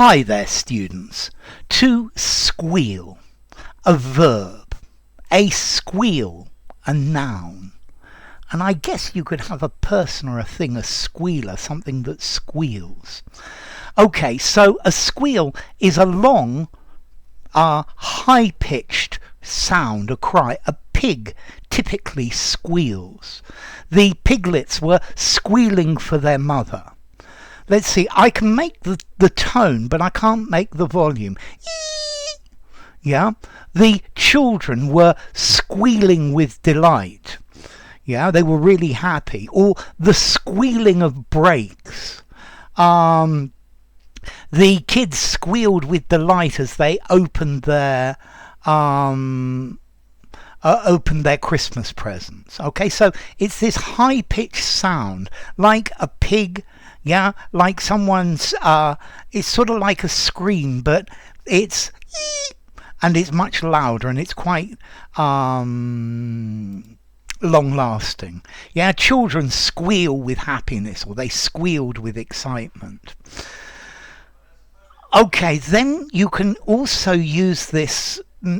Hi there, students. To squeal, a verb. A squeal, a noun. And I guess you could have a person or a thing, a squealer, something that squeals. Okay, so a squeal is a long, high-pitched sound, a cry. A pig typically squeals. The piglets were squealing for their mother. Let's see, I can make the tone, but I can't make the volume. Yeah, the children were squealing with delight. Yeah, they were really happy. Or the squealing of brakes. The kids squealed with delight as they opened their Christmas presents. Okay, so it's this high-pitched sound, like a pig. Yeah, like someone's, it's sort of like a scream, but it's, and it's much louder and it's quite long-lasting. Yeah, children squeal with happiness, or they squealed with excitement. Okay, then you can also use this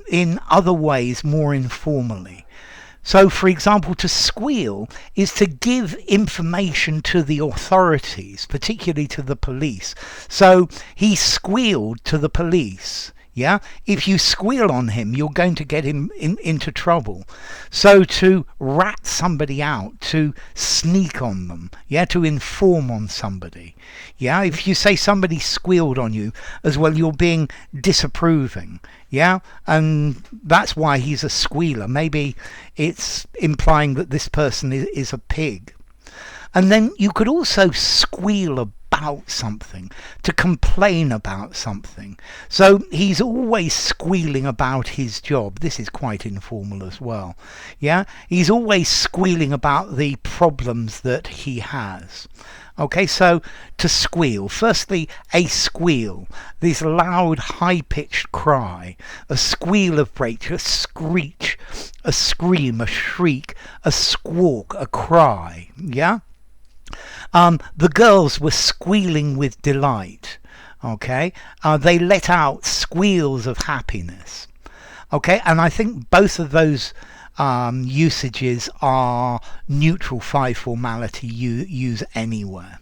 in other ways more informally. So, for example, to squeal is to give information to the authorities, particularly to the police. So he squealed to the police. Yeah, if you squeal on him, you're going to get him into trouble. So to rat somebody out, to sneak on them, yeah, to inform on somebody. Yeah, if you say somebody squealed on you as well, you're being disapproving. Yeah, and that's why he's a squealer. Maybe it's implying that this person is a pig. And then you could also squeal about something, to complain about something. So he's always squealing about his job. This is quite informal as well. Yeah, he's always squealing about the problems that he has. Okay, so to squeal. Firstly, a squeal, this loud, high-pitched cry, a squeal of rage, a screech, a scream, a shriek, a squawk, a cry. Yeah. The girls were squealing with delight. Okay, they let out squeals of happiness. Okay, and I think both of those usages are neutral 5 formality use anywhere.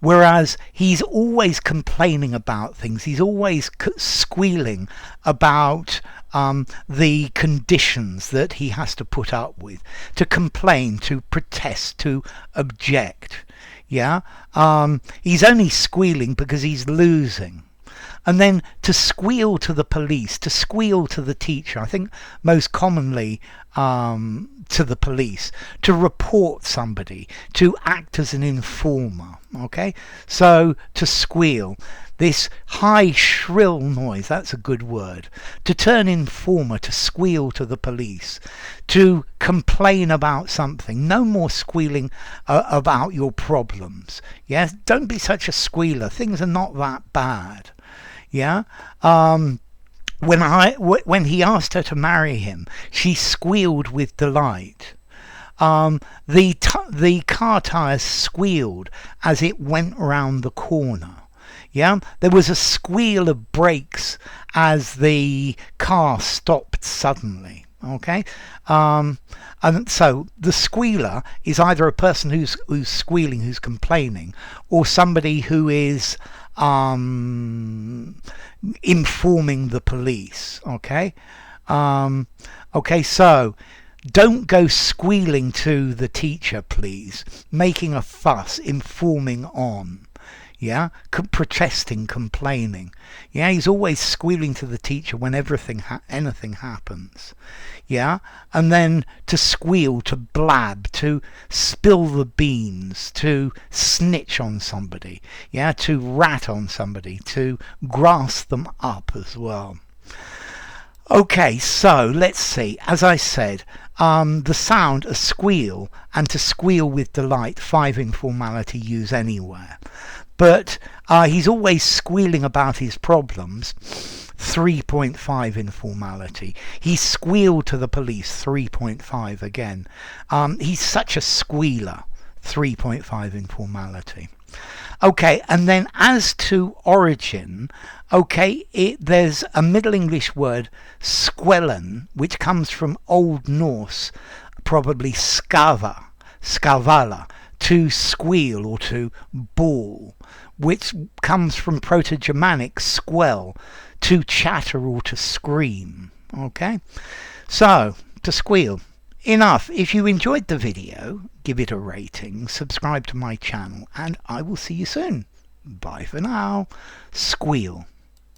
Whereas he's always complaining about things. He's always squealing about the conditions that he has to put up with. To complain, to protest, to object. Yeah, he's only squealing because he's losing. And then to squeal to the police, to squeal to the teacher, I think most commonly to the police, to report somebody, to act as an informer. Okay, so to squeal, this high shrill noise, that's a good word. To turn informer, to squeal to the police, to complain about something. No more squealing about your problems. Yes, don't be such a squealer. Things are not that bad. Yeah. When he asked her to marry him, she squealed with delight. The car tires squealed as it went round the corner. Yeah, there was a squeal of brakes as the car stopped suddenly. Okay, and so the squealer is either a person who's squealing, who's complaining, or somebody who is informing the police. Okay, okay, so don't go squealing to the teacher, please, making a fuss, informing on. Yeah, protesting, complaining. Yeah, he's always squealing to the teacher when anything happens. Yeah, and then to squeal, to blab, to spill the beans, to snitch on somebody. Yeah, to rat on somebody, to grass them up as well. Okay, so let's see. As I said, the sound a squeal and to squeal with delight, 5 informality use anywhere. But he's always squealing about his problems, 3.5 informality. He squealed to the police, 3.5 again. He's such a squealer, 3.5 informality. Okay, and then as to origin, okay, there's a Middle English word, squellen, which comes from Old Norse, probably skavala, to squeal or to bawl, which comes from Proto-Germanic squell, to chatter or to scream. Okay, so to squeal. Enough. If you enjoyed the video, give it a rating, subscribe to my channel, and I will see you soon. Bye for now. Squeal.